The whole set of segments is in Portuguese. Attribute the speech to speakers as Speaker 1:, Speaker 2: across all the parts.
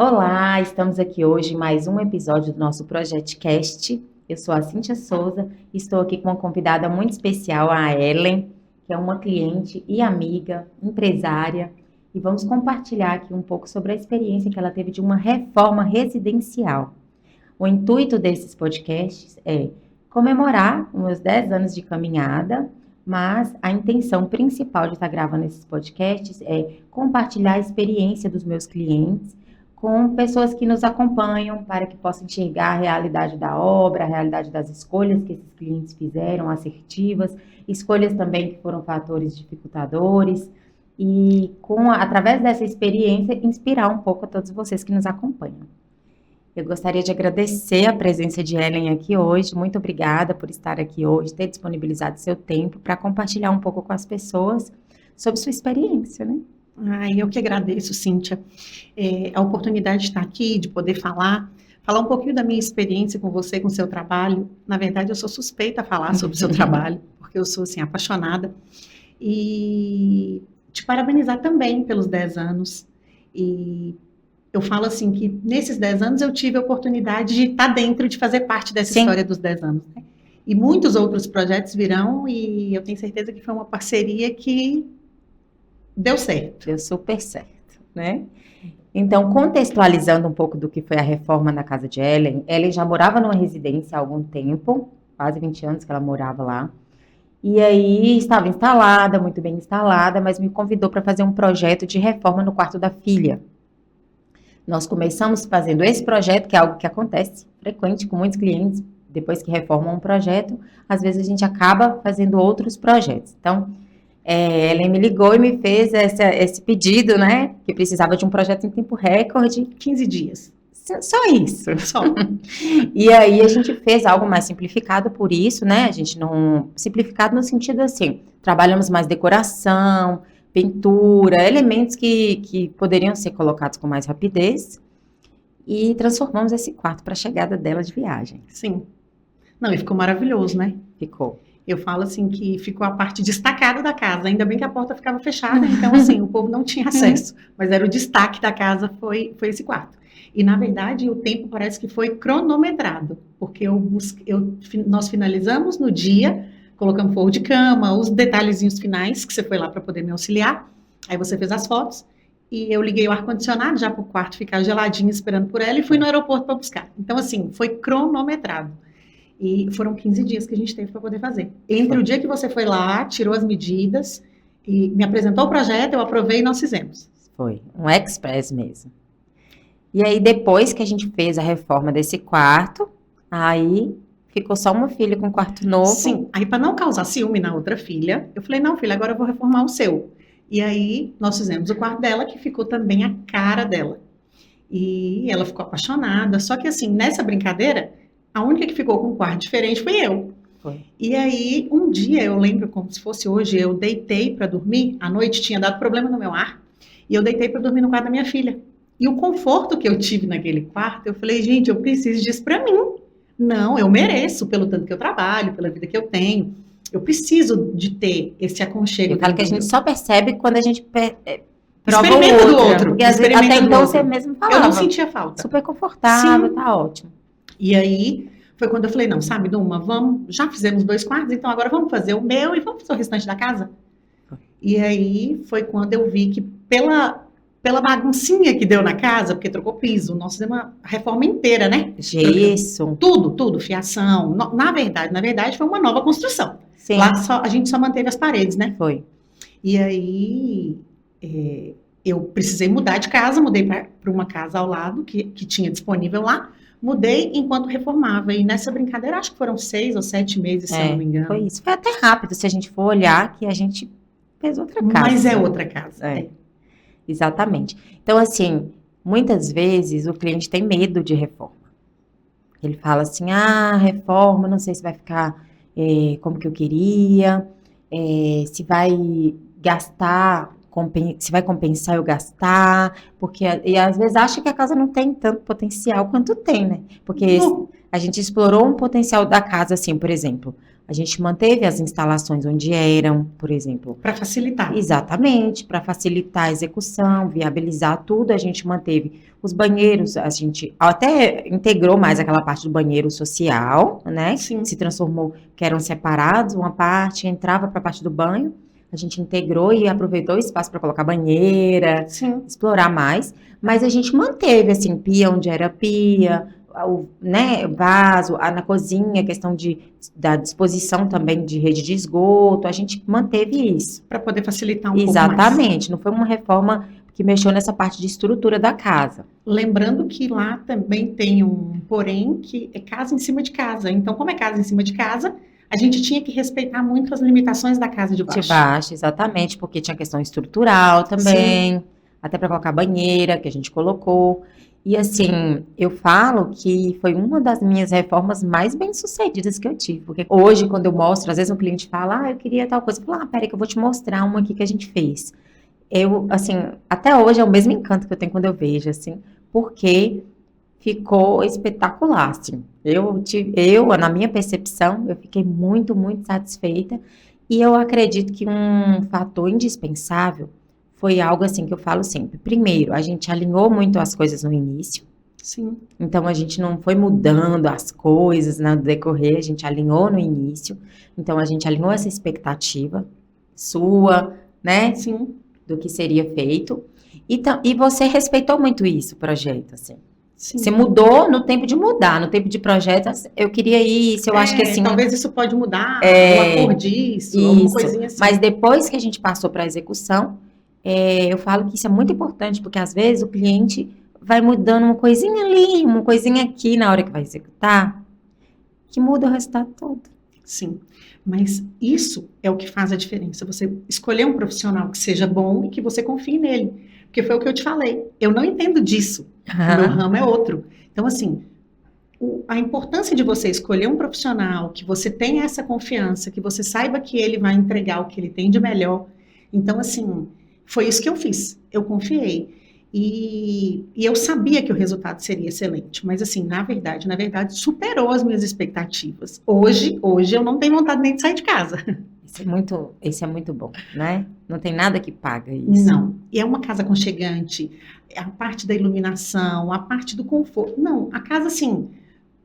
Speaker 1: Olá, estamos aqui hoje em mais um episódio do nosso ProjetCast. Eu sou a Cíntia Souza e estou aqui com uma convidada muito especial, a Ellen, que é uma cliente e amiga, empresária, e vamos compartilhar aqui um pouco sobre a experiência que ela teve de uma reforma residencial. O intuito desses podcasts é comemorar os meus 10 anos de caminhada, mas a intenção principal de estar gravando esses podcasts é compartilhar a experiência dos meus clientes com pessoas que nos acompanham para que possam enxergar a realidade da obra, a realidade das escolhas que esses clientes fizeram, assertivas, escolhas também que foram fatores dificultadores, e através dessa experiência inspirar um pouco a todos vocês que nos acompanham. Eu gostaria de agradecer a presença de Ellen aqui hoje. Muito obrigada por estar aqui hoje, ter disponibilizado seu tempo para compartilhar um pouco com as pessoas sobre sua experiência, né?
Speaker 2: Eu que agradeço, Cíntia, a oportunidade de estar aqui, de poder falar um pouquinho da minha experiência com você, com o seu trabalho. Na verdade, eu sou suspeita a falar sobre o seu trabalho, porque eu sou, assim, apaixonada. E te parabenizar também pelos 10 anos. E eu falo assim que nesses 10 anos eu tive a oportunidade de estar dentro, de fazer parte dessa
Speaker 1: Sim.
Speaker 2: história dos 10 anos, né? E muitos outros projetos virão e eu tenho certeza que foi uma parceria que deu certo.
Speaker 1: Deu super certo, né? Então, contextualizando um pouco do que foi a reforma na casa de Ellen já morava numa residência há algum tempo, quase 20 anos que ela morava lá. E aí estava instalada, muito bem instalada, mas me convidou para fazer um projeto de reforma no quarto da filha. Nós começamos fazendo esse projeto, que é algo que acontece frequente com muitos clientes, depois que reformam um projeto, às vezes a gente acaba fazendo outros projetos. Então, Ellen me ligou e me fez esse pedido, né? Que precisava de um projeto em tempo recorde.
Speaker 2: 15 dias.
Speaker 1: Só isso.
Speaker 2: Só.
Speaker 1: E aí a gente fez algo mais simplificado por isso, né? A gente não... Simplificado no sentido assim, trabalhamos mais decoração, pintura, elementos que poderiam ser colocados com mais rapidez. E transformamos esse quarto para a chegada dela de viagem.
Speaker 2: Sim. Não, e ficou maravilhoso, né?
Speaker 1: Ficou.
Speaker 2: Eu falo assim que ficou a parte destacada da casa, ainda bem que a porta ficava fechada, então assim, o povo não tinha acesso, mas era o destaque da casa, foi esse quarto. E na verdade o tempo parece que foi cronometrado, porque nós finalizamos no dia, colocamos forro de cama, os detalhezinhos finais, que você foi lá para poder me auxiliar, aí você fez as fotos, e eu liguei o ar-condicionado já para o quarto ficar geladinho esperando por ela, e fui no aeroporto para buscar. Então assim, foi cronometrado. E foram 15 dias que a gente teve para poder fazer. Entre o dia que você foi lá, tirou as medidas e me apresentou o projeto, eu aprovei e nós fizemos.
Speaker 1: Foi um express mesmo. E aí, depois que a gente fez a reforma desse quarto, aí ficou só uma filha com um quarto novo.
Speaker 2: Sim, aí para não causar ciúme na outra filha, eu falei, não, filha, agora eu vou reformar o seu. E aí, nós fizemos o quarto dela, que ficou também a cara dela. E ela ficou apaixonada, só que assim, nessa brincadeira, a única que ficou com um quarto diferente foi eu.
Speaker 1: Foi.
Speaker 2: E aí, um dia, eu lembro como se fosse hoje, eu deitei para dormir, à noite tinha dado problema no meu ar, e eu deitei para dormir no quarto da minha filha. E o conforto que eu tive naquele quarto, eu falei, gente, eu preciso disso para mim. Não, eu mereço, pelo tanto que eu trabalho, pela vida que eu tenho. Eu preciso de ter esse aconchego.
Speaker 1: Eu falo que a gente só percebe quando a gente prova
Speaker 2: experimenta
Speaker 1: o
Speaker 2: do outro.
Speaker 1: Porque até então você mesmo falava.
Speaker 2: Eu não sentia falta.
Speaker 1: Super confortável,
Speaker 2: sim,
Speaker 1: tá ótimo.
Speaker 2: E aí, foi quando eu falei, não, sabe, Duma, já fizemos 2 quartos, então agora vamos fazer o meu e vamos fazer o restante da casa. E aí, foi quando eu vi que pela baguncinha que deu na casa, porque trocou piso, nós fizemos uma reforma inteira, né?
Speaker 1: Gesso.
Speaker 2: Tudo, fiação. Na verdade, foi uma nova construção.
Speaker 1: Sim.
Speaker 2: Lá a gente só manteve as paredes, né?
Speaker 1: Foi.
Speaker 2: E aí, eu precisei mudar de casa, mudei para uma casa ao lado, que tinha disponível lá. Mudei enquanto reformava. E nessa brincadeira, acho que foram 6 ou 7 meses, se eu não me engano.
Speaker 1: Foi isso. Foi até rápido, se a gente for olhar, que a gente fez outra casa.
Speaker 2: Mas é outra casa.
Speaker 1: Exatamente. Então, assim, muitas vezes o cliente tem medo de reforma. Ele fala assim, reforma, não sei se vai ficar como que eu queria, se vai gastar... se vai compensar eu gastar, porque e às vezes acha que a casa não tem tanto potencial quanto tem, né? Porque a gente explorou um potencial da casa, assim, por exemplo, A gente manteve as instalações onde eram, por exemplo.
Speaker 2: Para facilitar.
Speaker 1: Exatamente, para facilitar a execução, viabilizar tudo, a gente manteve os banheiros, a gente até integrou mais aquela parte do banheiro social, né?
Speaker 2: Sim.
Speaker 1: Se transformou, que eram separados, uma parte entrava para a parte do banho, a gente integrou e aproveitou o espaço para colocar banheira,
Speaker 2: Sim.
Speaker 1: explorar mais, mas a gente manteve, assim, pia onde era pia, né, vaso, na cozinha, questão da disposição também de rede de esgoto, a gente manteve isso.
Speaker 2: Para poder facilitar um pouco mais.
Speaker 1: Exatamente, não foi uma reforma que mexeu nessa parte de estrutura da casa.
Speaker 2: Lembrando que lá também tem um porém, que é casa em cima de casa. Então, como é casa em cima de casa, a gente tinha que respeitar muito as limitações da casa de baixo.
Speaker 1: De baixo, exatamente, porque tinha questão estrutural também, até para colocar banheira, que a gente colocou. E assim, eu falo que foi uma das minhas reformas mais bem-sucedidas que eu tive. Porque hoje, quando eu mostro, às vezes um cliente fala, eu queria tal coisa. Eu falo, peraí que eu vou te mostrar uma aqui que a gente fez. Eu, assim, até hoje é o mesmo encanto que eu tenho quando eu vejo, assim, porque ficou espetacular, assim. Na minha percepção, eu fiquei muito, muito satisfeita. E eu acredito que um fator indispensável foi algo assim que eu falo sempre. Primeiro, a gente alinhou muito as coisas no início.
Speaker 2: Sim.
Speaker 1: Então, a gente não foi mudando as coisas no decorrer, a gente alinhou no início. Então, a gente alinhou essa expectativa sua, né?
Speaker 2: Sim.
Speaker 1: Do que seria feito. E você respeitou muito isso, o projeto, assim.
Speaker 2: Sim.
Speaker 1: Você mudou no tempo de mudar, no tempo de projeto, eu queria isso, eu acho que assim...
Speaker 2: Talvez isso pode mudar, uma cor disso, alguma coisinha assim.
Speaker 1: Mas depois que a gente passou para a execução, eu falo que isso é muito importante, porque às vezes o cliente vai mudando uma coisinha ali, uma coisinha aqui na hora que vai executar, que muda o resultado todo.
Speaker 2: Sim, mas isso é o que faz a diferença. Você escolher um profissional que seja bom e que você confie nele. Porque foi o que eu te falei. Eu não entendo disso. O meu ramo é outro. Então, assim, a importância de você escolher um profissional, que você tenha essa confiança, que você saiba que ele vai entregar o que ele tem de melhor. Então, assim, foi isso que eu fiz. Eu confiei. E eu sabia que o resultado seria excelente, mas assim, na verdade, superou as minhas expectativas. Hoje eu não tenho vontade nem de sair de casa.
Speaker 1: Isso é muito bom, né? Não tem nada que paga isso.
Speaker 2: Não, e é uma casa aconchegante, a parte da iluminação, a parte do conforto. Não, a casa, assim,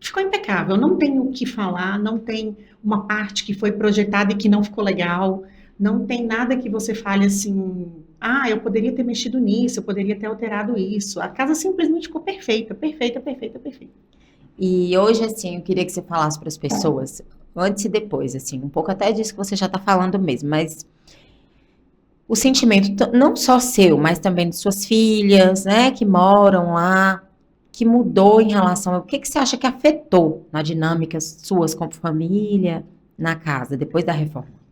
Speaker 2: ficou impecável, não tenho o que falar, não tem uma parte que foi projetada e que não ficou legal, não tem nada que você fale assim... eu poderia ter mexido nisso, eu poderia ter alterado isso. A casa simplesmente ficou perfeita.
Speaker 1: E hoje, assim, eu queria que você falasse para as pessoas, antes e depois, assim, um pouco até disso que você já está falando mesmo, mas o sentimento, não só seu, mas também de suas filhas, né, que moram lá, que mudou em relação ao... O que você acha que afetou na dinâmica suas como família, na casa, depois da reforma?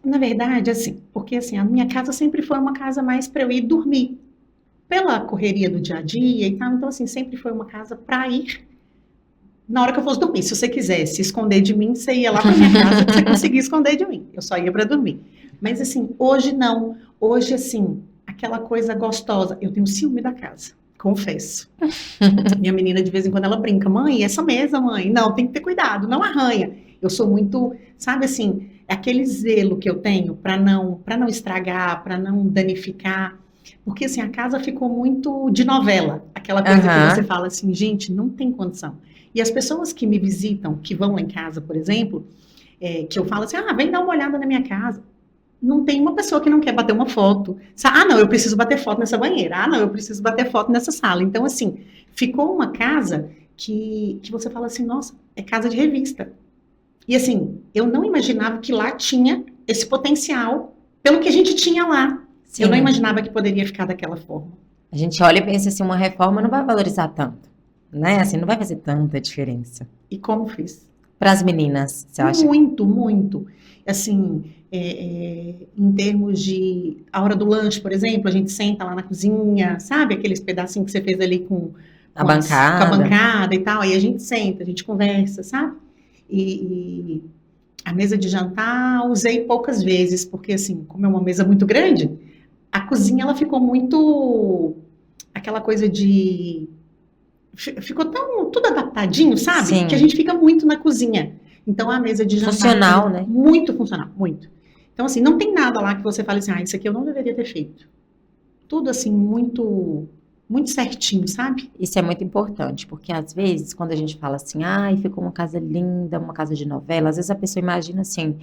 Speaker 2: Na verdade, assim, porque assim, a minha casa sempre foi uma casa mais para eu ir dormir. Pela correria do dia a dia e tal, então assim, sempre foi uma casa para ir na hora que eu fosse dormir. Se você quisesse esconder de mim, você ia lá para minha casa que você conseguia esconder de mim. Eu só ia para dormir. Mas assim, hoje não. Hoje, assim, aquela coisa gostosa. Eu tenho ciúme da casa, confesso. Minha menina, de vez em quando, ela brinca. Mãe, essa mesa, mãe. Não, tem que ter cuidado, não arranha. Eu sou muito, sabe assim... aquele zelo que eu tenho para não estragar, para não danificar, porque assim, a casa ficou muito de novela, aquela coisa que você fala assim, gente, não tem condição. E as pessoas que me visitam, que vão lá em casa, por exemplo, que eu falo assim, vem dar uma olhada na minha casa, não tem uma pessoa que não quer bater uma foto. Não, eu preciso bater foto nessa banheira, não, eu preciso bater foto nessa sala. Então assim, ficou uma casa que você fala assim, nossa, é casa de revista. E assim, eu não imaginava que lá tinha esse potencial pelo que a gente tinha lá. Sim. Eu não imaginava que poderia ficar daquela forma.
Speaker 1: A gente olha e pensa assim, uma reforma não vai valorizar tanto, né? Assim, não vai fazer tanta diferença.
Speaker 2: E como fiz?
Speaker 1: Para as meninas, você acha?
Speaker 2: Muito, muito. Assim, em termos de... a hora do lanche, por exemplo, a gente senta lá na cozinha, sabe? Aqueles pedacinhos que você fez ali com
Speaker 1: a bancada
Speaker 2: e tal. Aí a gente senta, a gente conversa, sabe? E a mesa de jantar usei poucas vezes, porque assim, como é uma mesa muito grande, a cozinha ela ficou muito aquela coisa de... ficou tão tudo adaptadinho, sabe?
Speaker 1: Sim.
Speaker 2: Que a gente fica muito na cozinha. Então, a mesa de jantar...
Speaker 1: Funcional, né?
Speaker 2: Muito funcional, muito. Então, assim, não tem nada lá que você fale assim, isso aqui eu não deveria ter feito. Tudo, assim, muito, muito certinho, sabe?
Speaker 1: Isso é muito importante, porque às vezes, quando a gente fala assim, ai, ficou uma casa linda, uma casa de novela, às vezes a pessoa imagina assim,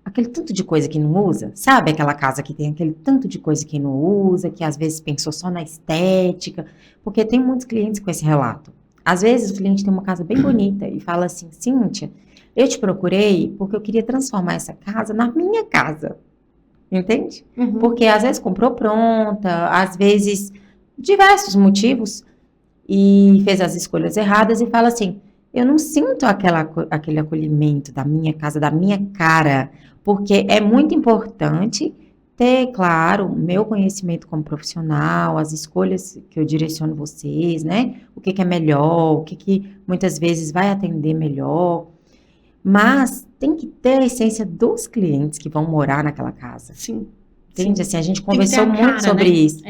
Speaker 1: aquele tanto de coisa que não usa, sabe? Aquela casa que tem aquele tanto de coisa que não usa, que às vezes pensou só na estética, porque tem muitos clientes com esse relato. Às vezes o cliente tem uma casa bem bonita e fala assim, Cíntia, eu te procurei porque eu queria transformar essa casa na minha casa, entende? Porque às vezes comprou pronta, às vezes diversos motivos, e fez as escolhas erradas e fala assim: eu não sinto aquele acolhimento da minha casa, da minha cara, porque é muito importante ter, claro, o meu conhecimento como profissional, as escolhas que eu direciono vocês, né? O que que é melhor, o que que muitas vezes vai atender melhor, mas tem que ter a essência dos clientes que vão morar naquela casa.
Speaker 2: Sim.
Speaker 1: Entende? Assim, a gente
Speaker 2: Tem que ter
Speaker 1: conversou
Speaker 2: a
Speaker 1: muito
Speaker 2: cara,
Speaker 1: sobre
Speaker 2: né?
Speaker 1: isso.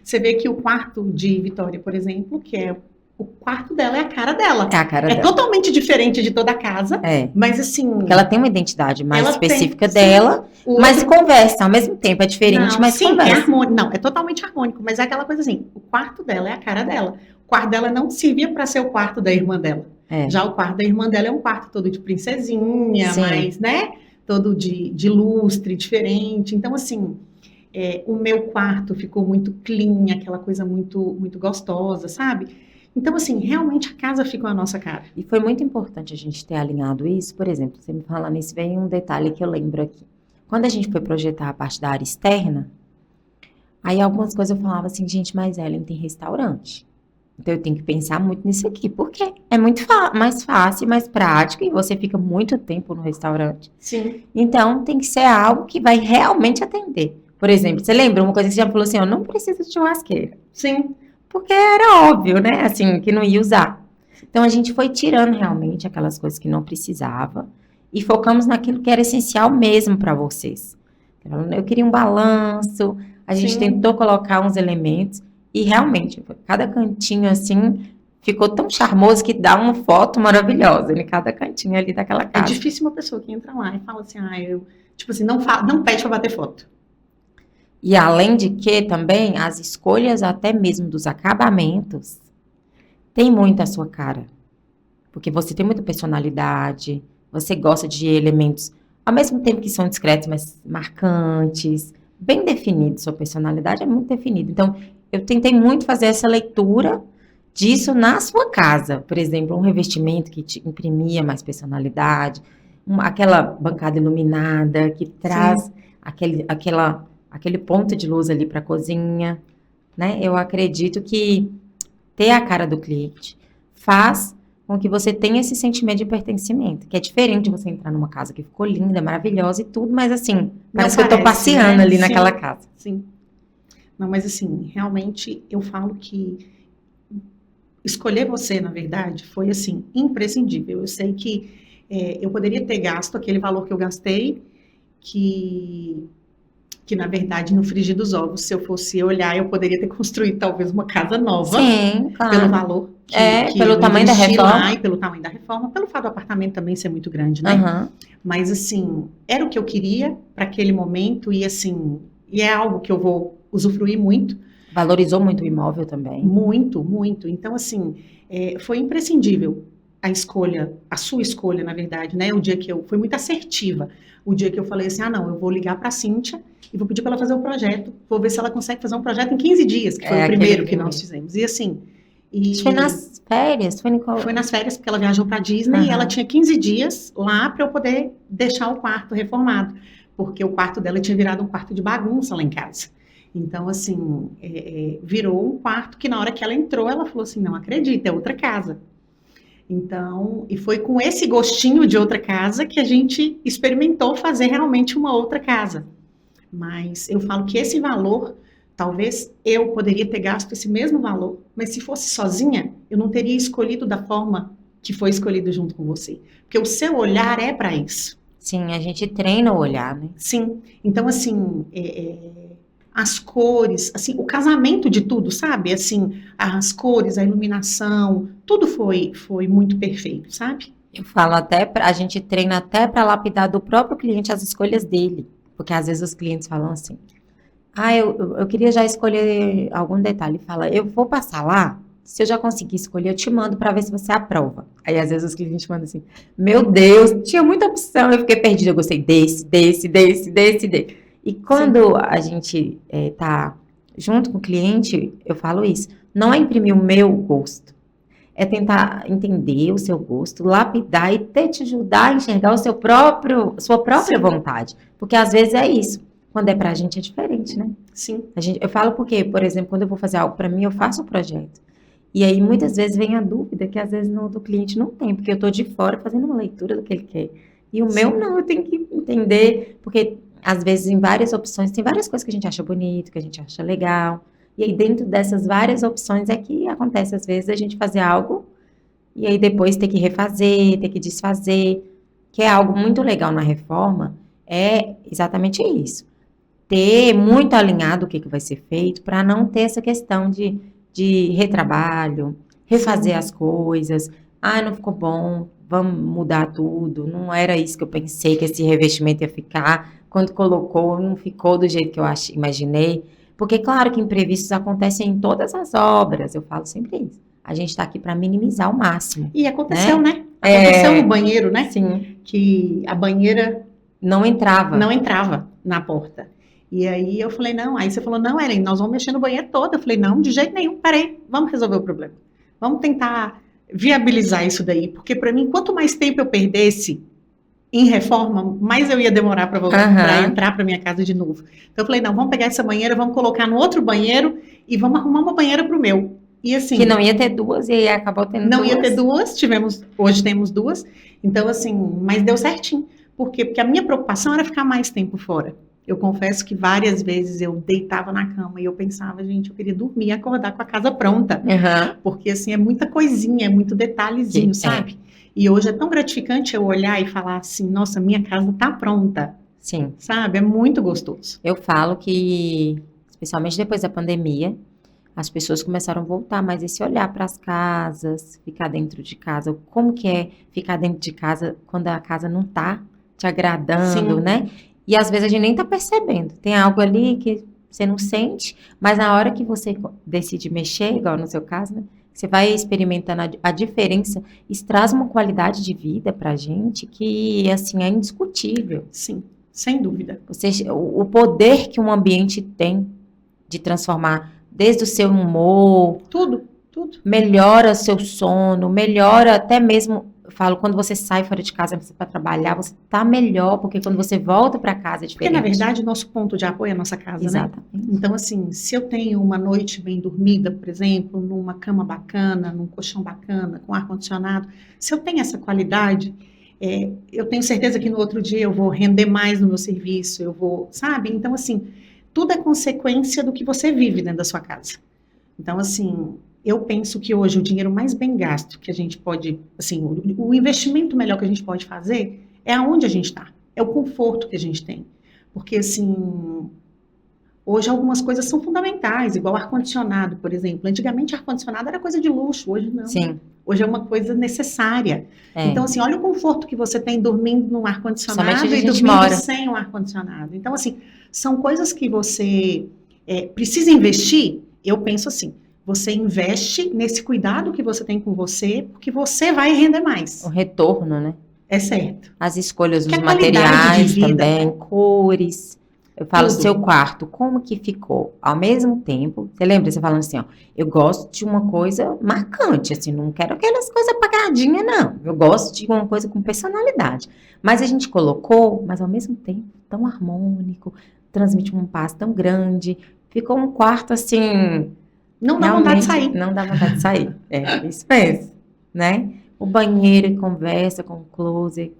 Speaker 2: Você vê que o quarto de Vitória, por exemplo, que é o quarto dela, é a cara dela.
Speaker 1: É a cara
Speaker 2: É
Speaker 1: dela.
Speaker 2: totalmente diferente de toda a casa,
Speaker 1: É.
Speaker 2: mas assim...
Speaker 1: Porque ela tem uma identidade mais
Speaker 2: ela
Speaker 1: específica
Speaker 2: tem, sim.
Speaker 1: dela,
Speaker 2: O
Speaker 1: mas
Speaker 2: outro-
Speaker 1: conversa ao mesmo tempo. É diferente,
Speaker 2: Não,
Speaker 1: mas
Speaker 2: sim, é
Speaker 1: conversa.
Speaker 2: harmônico. Não, é totalmente harmônico, mas é aquela coisa assim, o quarto dela é a cara dela. O quarto dela não servia para ser o quarto da irmã dela.
Speaker 1: É.
Speaker 2: Já o quarto da irmã dela é um quarto todo de princesinha,
Speaker 1: Sim.
Speaker 2: mas, né, todo de lustre, diferente. Então, assim, o meu quarto ficou muito clean, aquela coisa muito, muito gostosa, sabe? Então, assim, realmente a casa ficou a nossa cara.
Speaker 1: E foi muito importante a gente ter alinhado isso. Por exemplo, você me fala nisso, vem um detalhe que eu lembro aqui. Quando a gente foi projetar a parte da área externa, aí algumas coisas eu falava assim, gente, mas Ellen tem restaurante. Então eu tenho que pensar muito nisso aqui, porque é muito mais fácil, mais prático, e você fica muito tempo no restaurante.
Speaker 2: Sim.
Speaker 1: Então tem que ser algo que vai realmente atender. Por exemplo, você lembra uma coisa que você já falou assim, eu não preciso de churrasqueira.
Speaker 2: Sim.
Speaker 1: Porque era óbvio, né? Assim, que não ia usar. Então a gente foi tirando realmente aquelas coisas que não precisava e focamos naquilo que era essencial mesmo para vocês. Eu queria um balanço, a gente
Speaker 2: Sim.
Speaker 1: tentou colocar uns elementos e realmente, cada cantinho assim ficou tão charmoso que dá uma foto maravilhosa em cada cantinho ali daquela
Speaker 2: É
Speaker 1: casa.
Speaker 2: difícil uma pessoa que entra lá e fala assim, tipo assim, não pede pra bater foto.
Speaker 1: E além de que também as escolhas até mesmo dos acabamentos tem muito a sua cara. Porque você tem muita personalidade, você gosta de elementos, ao mesmo tempo que são discretos, mas marcantes, bem definido, sua personalidade é muito definida. Então, eu tentei muito fazer essa leitura disso na sua casa. Por exemplo, um revestimento que te imprimia mais personalidade, aquela bancada iluminada que traz aquele ponto de luz ali para a cozinha, né? Eu acredito que ter a cara do cliente faz com que você tenha esse sentimento de pertencimento, que é diferente de você entrar numa casa que ficou linda, maravilhosa e tudo, mas assim, parece que eu tô passeando, né, ali naquela casa.
Speaker 2: Sim. Não, mas assim, realmente eu falo que escolher você, na verdade, foi assim, imprescindível. Eu sei que eu poderia ter gasto aquele valor que eu gastei, que na verdade, no frigir dos ovos, se eu fosse olhar, eu poderia ter construído talvez uma casa nova.
Speaker 1: Sim, claro.
Speaker 2: Pelo valor que
Speaker 1: pelo
Speaker 2: eu
Speaker 1: tamanho da reforma.
Speaker 2: lá, e pelo tamanho da reforma, pelo fato do apartamento também ser muito grande, né?
Speaker 1: Uhum.
Speaker 2: Mas assim, era o que eu queria para aquele momento e assim, e é algo que eu vou usufruir muito.
Speaker 1: Valorizou muito o imóvel também.
Speaker 2: Muito, muito. Então assim, foi imprescindível a sua escolha, na verdade, né? O dia que foi muito assertiva. O dia que eu falei assim, não, eu vou ligar para a Cíntia e vou pedir para ela fazer o projeto, vou ver se ela consegue fazer um projeto em 15 dias, que foi o primeiro que nós fizemos. E assim...
Speaker 1: Foi nas férias?
Speaker 2: Foi nas férias, porque ela viajou para Disney e ela tinha 15 dias lá para eu poder deixar o quarto reformado, porque o quarto dela tinha virado um quarto de bagunça lá em casa. Então, assim, virou um quarto que na hora que ela entrou, ela falou assim, não acredito, é outra casa. Então, e foi com esse gostinho de outra casa que a gente experimentou fazer realmente uma outra casa. Mas eu falo que esse valor, talvez eu poderia ter gasto esse mesmo valor, mas se fosse sozinha, eu não teria escolhido da forma que foi escolhido junto com você. Porque o seu olhar é para isso.
Speaker 1: Sim, a gente treina o olhar, né?
Speaker 2: Sim. Então, assim, as cores, assim, o casamento de tudo, sabe? Assim, as cores, a iluminação, tudo foi muito perfeito, sabe?
Speaker 1: Eu falo até, a gente treina até para lapidar do próprio cliente as escolhas dele. Porque às vezes os clientes falam assim, eu queria já escolher algum detalhe. Fala, eu vou passar lá, se eu já conseguir escolher, eu te mando para ver se você aprova. Aí às vezes os clientes mandam assim, meu Deus, tinha muita opção, eu fiquei perdida, eu gostei desse. E quando a gente tá junto com o cliente, eu falo isso, não é imprimir o meu gosto, é tentar entender o seu gosto, lapidar e te ajudar a enxergar o sua própria
Speaker 2: Sim.
Speaker 1: vontade. Porque às vezes é isso. Quando é pra gente é diferente, né?
Speaker 2: Sim.
Speaker 1: Eu falo porque, por exemplo, quando eu vou fazer algo pra mim, eu faço o projeto. E aí muitas vezes vem a dúvida que às vezes do cliente não tem, porque eu tô de fora fazendo uma leitura do que ele quer. E o meu não, eu tenho que entender, porque às vezes em várias opções tem várias coisas que a gente acha bonito, que a gente acha legal. E aí, dentro dessas várias opções, é que acontece, às vezes, a gente fazer algo e aí depois ter que refazer, ter que desfazer, que é algo muito legal na reforma, é exatamente isso. Ter muito alinhado o que vai ser feito para não ter essa questão de retrabalho, refazer as coisas. Não ficou bom, vamos mudar tudo. Não era isso que eu pensei que esse revestimento ia ficar. Quando colocou, não ficou do jeito que eu imaginei. Porque, claro que imprevistos acontecem em todas as obras, eu falo sempre isso. A gente está aqui para minimizar ao máximo.
Speaker 2: E aconteceu, né? Aconteceu no banheiro, né?
Speaker 1: Sim.
Speaker 2: Que a banheira
Speaker 1: não entrava
Speaker 2: na porta. E aí eu falei, não. Aí você falou, não, Ellen, nós vamos mexer no banheiro todo. Eu falei, não, de jeito nenhum, parei. Vamos resolver o problema. Vamos tentar viabilizar isso daí. Porque para mim, quanto mais tempo eu perdesse em reforma, mais eu ia demorar para voltar, para entrar para minha casa de novo. Então eu falei, não, vamos pegar essa banheira, vamos colocar no outro banheiro e vamos arrumar uma banheira para o meu. E assim,
Speaker 1: que não ia ter duas e aí acabou tendo
Speaker 2: não
Speaker 1: duas.
Speaker 2: Ia ter duas, hoje temos duas. Então assim, mas deu certinho. Por quê? Porque a minha preocupação era ficar mais tempo fora. Eu confesso que várias vezes eu deitava na cama e eu pensava, gente, eu queria dormir e acordar com a casa pronta. Porque assim, é muita coisinha, é muito detalhezinho, sabe? E hoje é tão gratificante eu olhar e falar assim, nossa, minha casa tá pronta.
Speaker 1: Sim.
Speaker 2: Sabe? É muito gostoso.
Speaker 1: Eu falo que, especialmente depois da pandemia, as pessoas começaram a voltar mais esse olhar para as casas, ficar dentro de casa. Como que é ficar dentro de casa quando a casa não tá te agradando, né? E às vezes a gente nem tá percebendo. Tem algo ali que você não sente, mas na hora que você decide mexer, igual no seu caso, né? Você vai experimentando a diferença, isso traz uma qualidade de vida pra gente que, assim, é indiscutível.
Speaker 2: Sim, sem dúvida.
Speaker 1: O poder que um ambiente tem de transformar desde o seu humor...
Speaker 2: Tudo.
Speaker 1: Melhora seu sono, melhora até mesmo... Eu falo, quando você sai fora de casa para trabalhar, você tá melhor, porque quando você volta para casa é diferente.
Speaker 2: Porque, na verdade, o nosso ponto de apoio é a nossa casa,
Speaker 1: exatamente,
Speaker 2: né? Então, assim, se eu tenho uma noite bem dormida, por exemplo, numa cama bacana, num colchão bacana, com ar-condicionado, se eu tenho essa qualidade, eu tenho certeza que no outro dia eu vou render mais no meu serviço, eu vou, sabe? Então, assim, tudo é consequência do que você vive dentro da sua casa. Então, assim... Eu penso que hoje o dinheiro mais bem gasto que a gente pode, assim, o investimento melhor que a gente pode fazer é aonde a gente está, é o conforto que a gente tem. Porque, assim, hoje algumas coisas são fundamentais, igual ar-condicionado, por exemplo. Antigamente ar-condicionado era coisa de luxo, hoje não.
Speaker 1: Sim.
Speaker 2: Hoje é uma coisa necessária. Então, assim, olha o conforto que você tem dormindo num ar-condicionado e dormindo sem um ar-condicionado. Então, assim, são coisas que você precisa investir, eu penso assim, você investe nesse cuidado que você tem com você, porque você vai render mais.
Speaker 1: O retorno, né?
Speaker 2: É certo.
Speaker 1: As escolhas dos materiais também, cores. Eu falo, seu quarto, como que ficou? Ao mesmo tempo, você lembra você falando assim, ó, eu gosto de uma coisa marcante, assim, não quero aquelas coisas apagadinhas, não. Eu gosto de uma coisa com personalidade. Mas a gente colocou, mas ao mesmo tempo, tão harmônico, transmite um passo tão grande. Ficou um quarto, assim...
Speaker 2: Não dá vontade de sair.
Speaker 1: Não dá vontade de sair. Isso mesmo, né? O banheiro, conversa com o closet.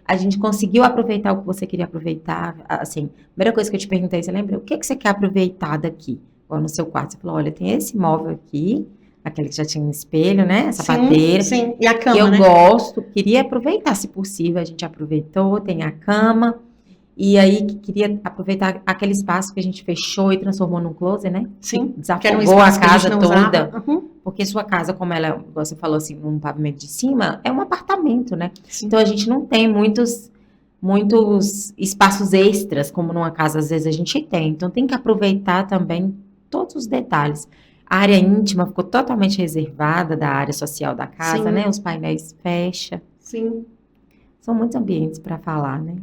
Speaker 1: A gente conseguiu aproveitar o que você queria aproveitar. Assim, a primeira coisa que eu te perguntei, você lembra? O que você quer aproveitar daqui? Ou no seu quarto, você falou, olha, tem esse móvel aqui, aquele que já tinha um espelho, né? Essa sapateira.
Speaker 2: Sim, e a cama,
Speaker 1: que eu gosto, queria aproveitar, se possível. A gente aproveitou, tem a cama. E aí, queria aproveitar aquele espaço que a gente fechou e transformou num closet, né?
Speaker 2: Sim.
Speaker 1: Desafogou a casa toda. Porque sua casa, como ela, igual você falou assim, um pavimento de cima, é um apartamento, né?
Speaker 2: Sim.
Speaker 1: Então a gente não tem muitos espaços extras, como numa casa às vezes a gente tem. Então tem que aproveitar também todos os detalhes. A área íntima ficou totalmente reservada da área social da casa,
Speaker 2: Sim.
Speaker 1: né? Os painéis fecha.
Speaker 2: Sim.
Speaker 1: São muitos ambientes para falar, né?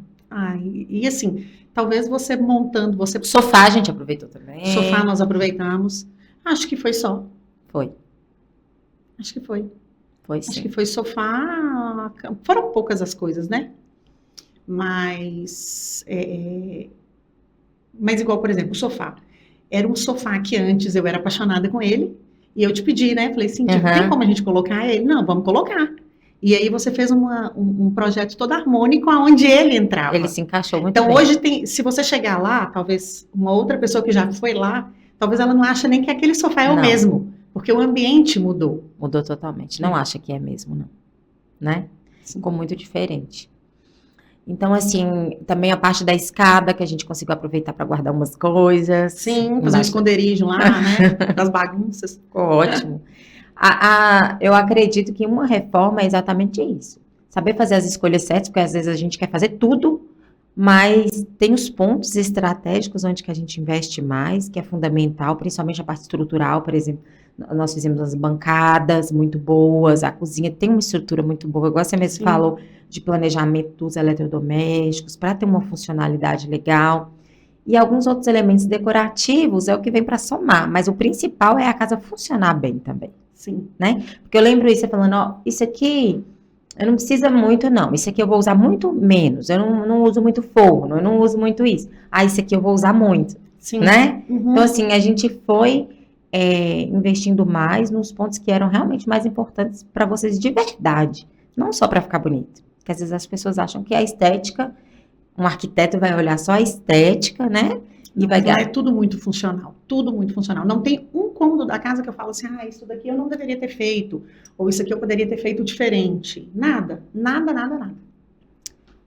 Speaker 2: E assim, talvez você montando, você...
Speaker 1: O sofá a gente aproveitou também.
Speaker 2: Sofá nós aproveitamos. Acho que foi só.
Speaker 1: Foi.
Speaker 2: Acho que foi.
Speaker 1: Foi
Speaker 2: Acho
Speaker 1: sim.
Speaker 2: que foi sofá. Foram poucas as coisas, né? Mas igual, por exemplo, o sofá. Era um sofá que antes eu era apaixonada com ele. E eu te pedi, né? Falei assim, tipo, tem como a gente colocar ele? Não, vamos colocar. E aí você fez um projeto todo harmônico aonde ele entrava.
Speaker 1: Ele se encaixou muito
Speaker 2: Então
Speaker 1: bem.
Speaker 2: hoje se você chegar lá, talvez uma outra pessoa que já foi lá, talvez ela não ache nem que aquele sofá é o mesmo. Porque o ambiente mudou.
Speaker 1: Mudou totalmente. Não acha que é mesmo, não. Né?
Speaker 2: Sim.
Speaker 1: Ficou muito diferente. Então, assim, também a parte da escada, que a gente conseguiu aproveitar para guardar umas coisas.
Speaker 2: Sim, fazer um esconderijo lá, né? Das bagunças.
Speaker 1: Ficou ótimo. Eu acredito que uma reforma é exatamente isso. Saber fazer as escolhas certas, porque às vezes a gente quer fazer tudo, mas tem os pontos estratégicos onde que a gente investe mais, que é fundamental, principalmente a parte estrutural, por exemplo. Nós fizemos as bancadas muito boas, a cozinha tem uma estrutura muito boa, igual você mesmo falou, de planejamento dos eletrodomésticos, para ter uma funcionalidade legal. E alguns outros elementos decorativos é o que vem para somar, mas o principal é a casa funcionar bem também.
Speaker 2: Sim.
Speaker 1: Né? Porque eu lembro isso, você falando, ó, isso aqui eu não precisa muito, não. Isso aqui eu vou usar muito menos. Eu não uso muito forno, eu não uso muito isso. Isso aqui eu vou usar muito.
Speaker 2: Sim.
Speaker 1: Né?
Speaker 2: Uhum.
Speaker 1: Então, assim, a gente foi investindo mais nos pontos que eram realmente mais importantes para vocês de verdade. Não só para ficar bonito. Porque às vezes as pessoas acham que a estética, um arquiteto vai olhar só a estética, né? E vai
Speaker 2: é tudo muito funcional. Tudo muito funcional. Não tem um cômodo da casa que eu falo assim, isso daqui eu não deveria ter feito. Ou isso aqui eu poderia ter feito diferente. Nada. Nada, nada, nada.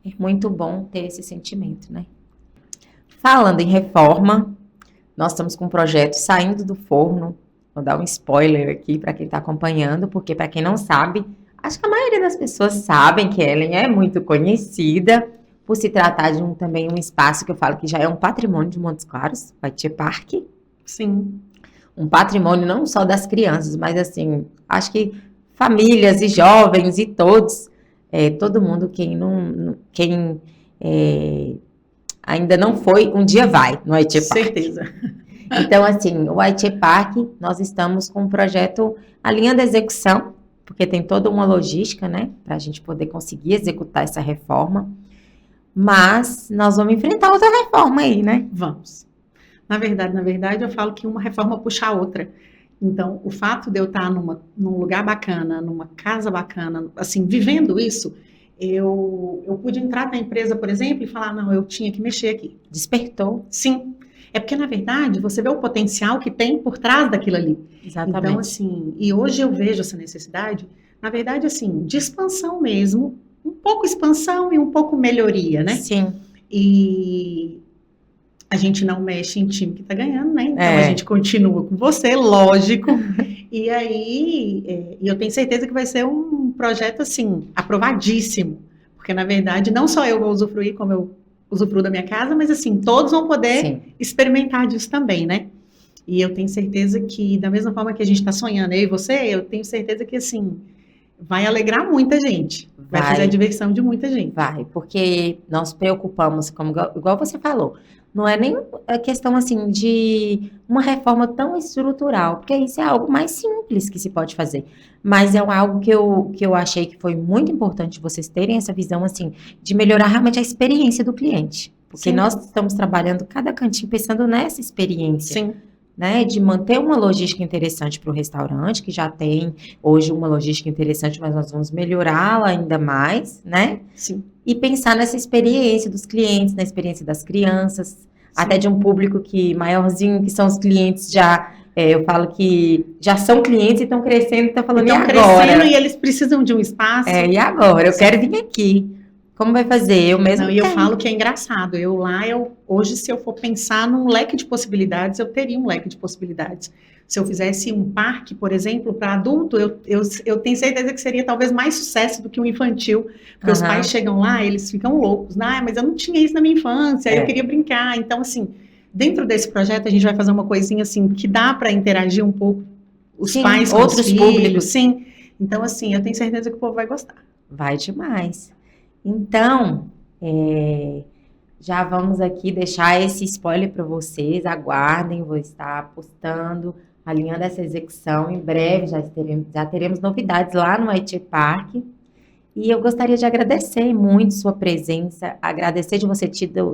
Speaker 1: É muito bom ter esse sentimento, né? Falando em reforma, nós estamos com um projeto saindo do forno. Vou dar um spoiler aqui para quem está acompanhando, porque para quem não sabe, acho que a maioria das pessoas sabem que Ellen é muito conhecida por se tratar de também um espaço que eu falo que já é um patrimônio de Montes Claros, o White Park.
Speaker 2: Sim.
Speaker 1: Um patrimônio não só das crianças, mas assim, acho que famílias e jovens e todos, todo mundo, quem ainda não foi, um dia vai no White Park.
Speaker 2: Certeza.
Speaker 1: Então, assim, o White Park, nós estamos com um projeto alinhando a execução, porque tem toda uma logística, né, para a gente poder conseguir executar essa reforma. Mas nós vamos enfrentar outra reforma aí, né?
Speaker 2: Vamos. Na verdade, eu falo que uma reforma puxa a outra. Então, o fato de eu estar num lugar bacana, numa casa bacana, assim, vivendo isso, eu pude entrar na empresa, por exemplo, e falar, não, eu tinha que mexer aqui.
Speaker 1: Despertou.
Speaker 2: Sim. É porque, na verdade, você vê o potencial que tem por trás daquilo ali.
Speaker 1: Exatamente.
Speaker 2: Então, assim, e hoje eu vejo essa necessidade, na verdade, assim, de expansão mesmo, um pouco expansão e um pouco melhoria, né?
Speaker 1: Sim.
Speaker 2: E a gente não mexe em time que tá ganhando, né? Então a gente continua com você, lógico. E aí, eu tenho certeza que vai ser um projeto, assim, aprovadíssimo. Porque, na verdade, não só eu vou usufruir como eu usufruo da minha casa, mas, assim, todos vão poder experimentar disso também, né? E eu tenho certeza que, da mesma forma que a gente tá sonhando, eu e você, eu tenho certeza que, assim, vai alegrar muita gente. Vai fazer a diversão de muita gente.
Speaker 1: Vai, porque nós preocupamos, igual você falou, não é nem a questão assim de uma reforma tão estrutural, porque isso é algo mais simples que se pode fazer. Mas é algo que eu achei que foi muito importante vocês terem essa visão assim, de melhorar realmente a experiência do cliente. Porque nós estamos trabalhando cada cantinho pensando nessa experiência.
Speaker 2: Sim.
Speaker 1: Né, de manter uma logística interessante para o restaurante, que já tem hoje uma logística interessante, mas nós vamos melhorá-la ainda mais, né?
Speaker 2: Sim.
Speaker 1: E pensar nessa experiência dos clientes, na experiência das crianças, até de um público maiorzinho, que são os clientes já, eu falo que já são clientes e estão crescendo, e estão falando, e agora?
Speaker 2: Crescendo e eles precisam de um espaço.
Speaker 1: E agora? Eu quero vir aqui. Como vai fazer? Eu mesmo
Speaker 2: Não, e eu
Speaker 1: tenho.
Speaker 2: falo que é engraçado. Hoje, se eu for pensar num leque de possibilidades, eu teria um leque de possibilidades. Se eu fizesse um parque, por exemplo, para adulto, eu tenho certeza que seria talvez mais sucesso do que um infantil, porque os pais
Speaker 1: Aham,
Speaker 2: chegam lá, eles ficam loucos. Ah, mas eu não tinha isso na minha infância, eu
Speaker 1: é.
Speaker 2: queria brincar. Então, assim, dentro desse projeto, a gente vai fazer uma coisinha assim, que dá para interagir um pouco os
Speaker 1: Sim,
Speaker 2: pais com os
Speaker 1: outros
Speaker 2: filhos,
Speaker 1: públicos.
Speaker 2: sim. Então, assim, eu tenho certeza que o povo vai gostar.
Speaker 1: Vai demais. Então, já vamos aqui deixar esse spoiler para vocês. Aguardem, vou estar postando, alinhando essa execução. Em breve já teremos novidades lá no IT Park. E eu gostaria de agradecer muito sua presença, agradecer de você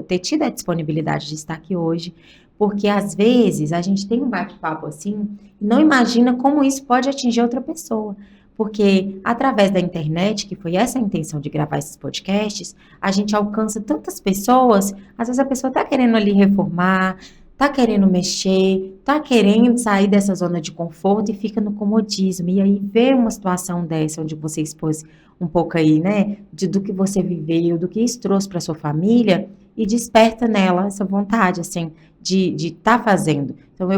Speaker 1: ter tido a disponibilidade de estar aqui hoje, porque às vezes a gente tem um bate-papo assim e não imagina como isso pode atingir outra pessoa. Porque através da internet, que foi essa a intenção de gravar esses podcasts, a gente alcança tantas pessoas. Às vezes a pessoa está querendo ali reformar, está querendo mexer, está querendo sair dessa zona de conforto e fica no comodismo. E aí vê uma situação dessa, onde você expôs um pouco aí, né, do que você viveu, do que isso trouxe para sua família e desperta nela essa vontade, assim, de estar fazendo. Então,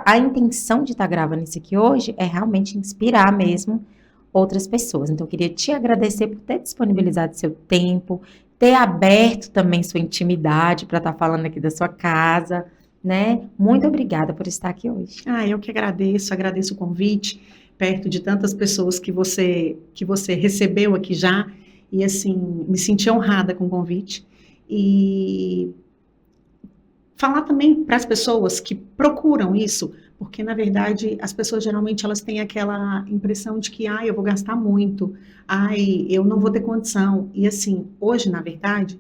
Speaker 1: a intenção de estar gravando isso aqui hoje é realmente inspirar mesmo outras pessoas. Então, eu queria te agradecer por ter disponibilizado seu tempo, ter aberto também sua intimidade para estar falando aqui da sua casa, né? Muito obrigada por estar aqui hoje.
Speaker 2: Ah, eu que agradeço o convite, perto de tantas pessoas que você recebeu aqui já, e assim, me senti honrada com o convite. E falar também para as pessoas que procuram isso, porque na verdade as pessoas geralmente elas têm aquela impressão de que, eu vou gastar muito, eu não vou ter condição. E assim, hoje, na verdade,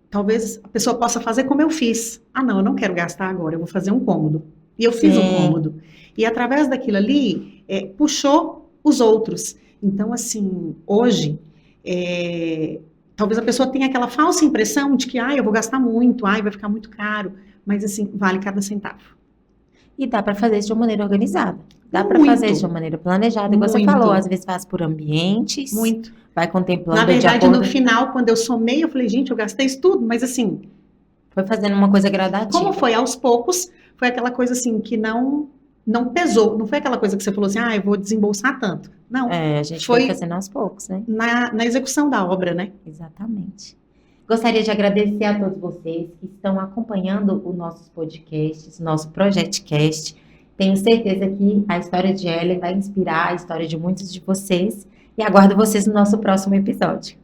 Speaker 2: talvez a pessoa possa fazer como eu fiz. Não, eu não quero gastar agora, eu vou fazer um cômodo. E eu fiz um
Speaker 1: Sim,
Speaker 2: cômodo. E através daquilo ali, puxou os outros. Então, assim, hoje, talvez a pessoa tenha aquela falsa impressão de que, eu vou gastar muito, vai ficar muito caro. Mas, assim, vale cada centavo.
Speaker 1: e dá para fazer isso de uma maneira organizada. Dá para fazer isso de uma
Speaker 2: Muito,
Speaker 1: maneira planejada. Igual você falou, às
Speaker 2: muito,
Speaker 1: vezes faz por ambientes,
Speaker 2: muito.
Speaker 1: vai
Speaker 2: Na
Speaker 1: contemplando de
Speaker 2: verdade, no
Speaker 1: acordo.
Speaker 2: final, quando eu somei, eu falei, gente, eu gastei isso tudo, mas assim,
Speaker 1: Foi fazendo uma coisa
Speaker 2: como
Speaker 1: gradativa.
Speaker 2: foi aos poucos, foi aquela coisa assim que não pesou, não foi aquela coisa que você falou assim, eu vou desembolsar tanto. Não,
Speaker 1: É, a gente foi
Speaker 2: foi
Speaker 1: fazendo aos poucos, né?
Speaker 2: na execução da obra, né?
Speaker 1: Exatamente. Gostaria de agradecer a todos vocês que estão acompanhando os nossos podcasts, nosso ProjetCast. Tenho certeza que a história de Ellen vai inspirar a história de muitos de vocês e aguardo vocês no nosso próximo episódio.